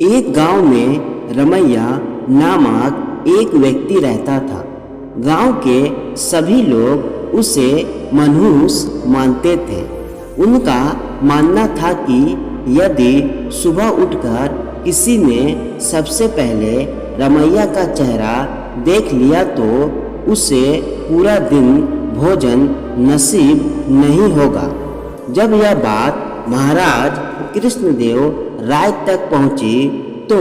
एक गांव में रमैया नामक एक व्यक्ति रहता था। गांव के सभी लोग उसे मनहूस मानते थे। उनका मानना था कि यदि सुबह उठकर किसी ने सबसे पहले रमैया का चेहरा देख लिया तो उसे पूरा दिन भोजन नसीब नहीं होगा। जब यह बात महाराज कृष्णदेव राय तक पहुंची तो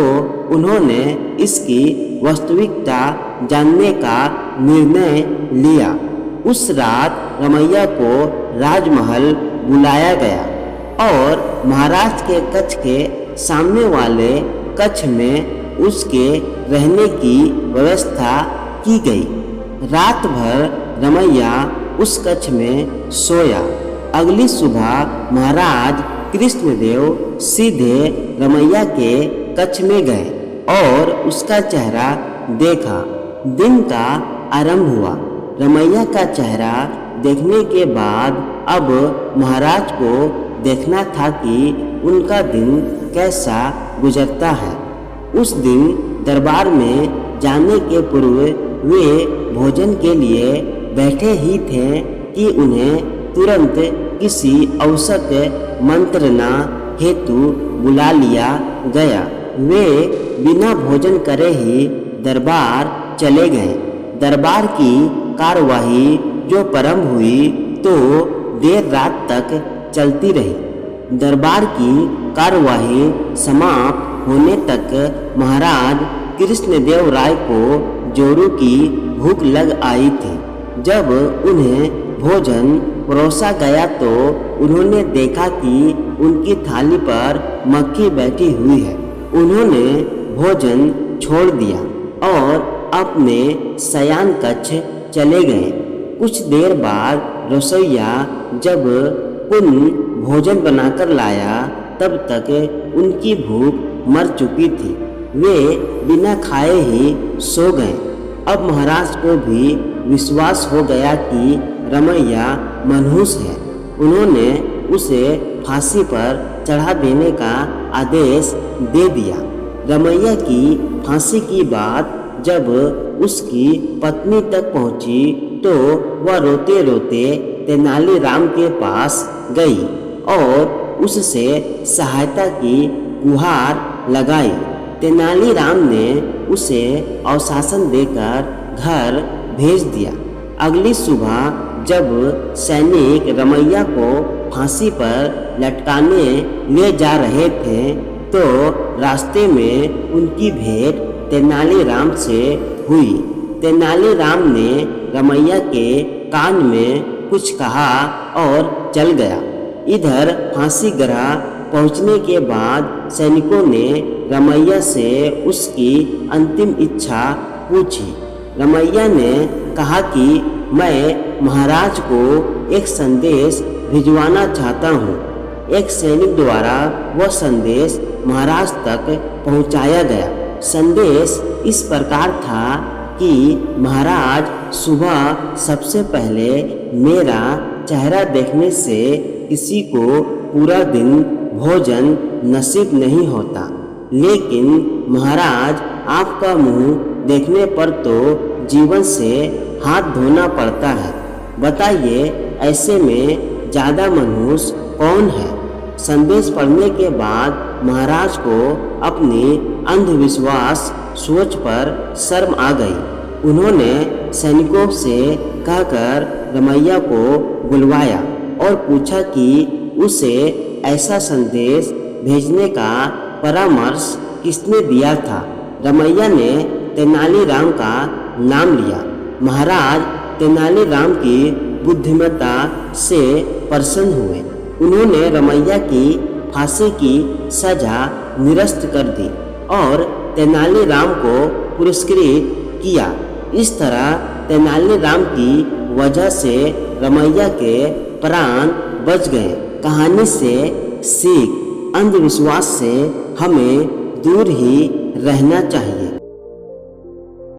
उन्होंने इसकी वास्तविकता जानने का निर्णय लिया। उस रात रमैया को राजमहल बुलाया गया और महाराज के कक्ष के सामने वाले कक्ष में उसके रहने की व्यवस्था की गई। रात भर रमैया उस कक्ष में सोया। अगली सुबह महाराज कृष्णदेव सीधे रमैया के कक्ष में गए और उसका चेहरा देखा। दिन का आरंभ हुआ। रमैया का चेहरा देखने के बाद अब महाराज को देखना था कि उनका दिन कैसा गुजरता है। उस दिन दरबार में जाने के पूर्व वे भोजन के लिए बैठे ही थे कि उन्हें तुरंत किसी आवश्यक मंत्रणा हेतु बुला लिया गया। वे बिना भोजन करे ही दरबार चले गए। दरबार की कार्यवाही जो प्रारंभ हुई तो देर रात तक चलती रही। दरबार की कार्यवाही समाप्त होने तक महाराज कृष्णदेव राय को जोरों की भूख लग आई थी। जब उन्हें भोजन परोसा गया तो उन्होंने देखा कि उनकी थाली पर मक्खी बैठी हुई है। उन्होंने भोजन छोड़ दिया और अपने शयन कक्ष चले गए। कुछ देर बाद रसोइया जब पुनः भोजन बनाकर लाया तब तक उनकी भूख मर चुकी थी। वे बिना खाए ही सो गए। अब महाराज को भी विश्वास हो गया कि रमैया मनहूस है। उन्होंने उसे फांसी पर चढ़ा देने का आदेश दे दिया। रमैया की फांसी की बात जब उसकी पत्नी तक पहुंची तो वह रोते रोते तेनालीराम के पास गई और उससे सहायता की गुहार लगाई। तेनालीराम ने उसे आश्वासन देकर घर भेज दिया। अगली सुबह जब सैनिक रमैया को फांसी पर लटकाने ले जा रहे थे तो रास्ते में उनकी भेंट तेनालीराम से हुई। तेनालीराम ने रमैया के कान में कुछ कहा और चल गया। इधर फांसी ग्रह पहुंचने के बाद सैनिकों ने रमैया से उसकी अंतिम इच्छा पूछी। रमैया ने कहा कि मैं महाराज को एक संदेश भिजवाना चाहता हूँ। एक सैनिक द्वारा वह संदेश महाराज तक पहुँचाया गया। संदेश इस प्रकार था कि महाराज सुबह सबसे पहले मेरा चेहरा देखने से किसी को पूरा दिन भोजन नसीब नहीं होता, लेकिन महाराज आपका मुंह देखने पर तो जीवन से हाथ धोना पड़ता है। बताइए ऐसे में ज़्यादा मनहूस कौन है? संदेश पढ़ने के बाद महाराज को अपनी अंधविश्वास सोच पर शर्म आ गई। उन्होंने सैनिकों से कहकर रमैया को बुलवाया और पूछा कि उसे ऐसा संदेश भेजने का परामर्श किसने दिया था। रमैया ने तेनालीराम का नाम लिया। महाराज तेनालीराम की बुद्धिमत्ता से प्रसन्न हुए। उन्होंने रमैया की फांसी की सजा निरस्त कर दी और तेनालीराम को पुरस्कृत किया। इस तरह तेनालीराम की वजह से रमैया के प्राण बच गए। कहानी से सीख, अंधविश्वास से हमें दूर ही रहना चाहिए।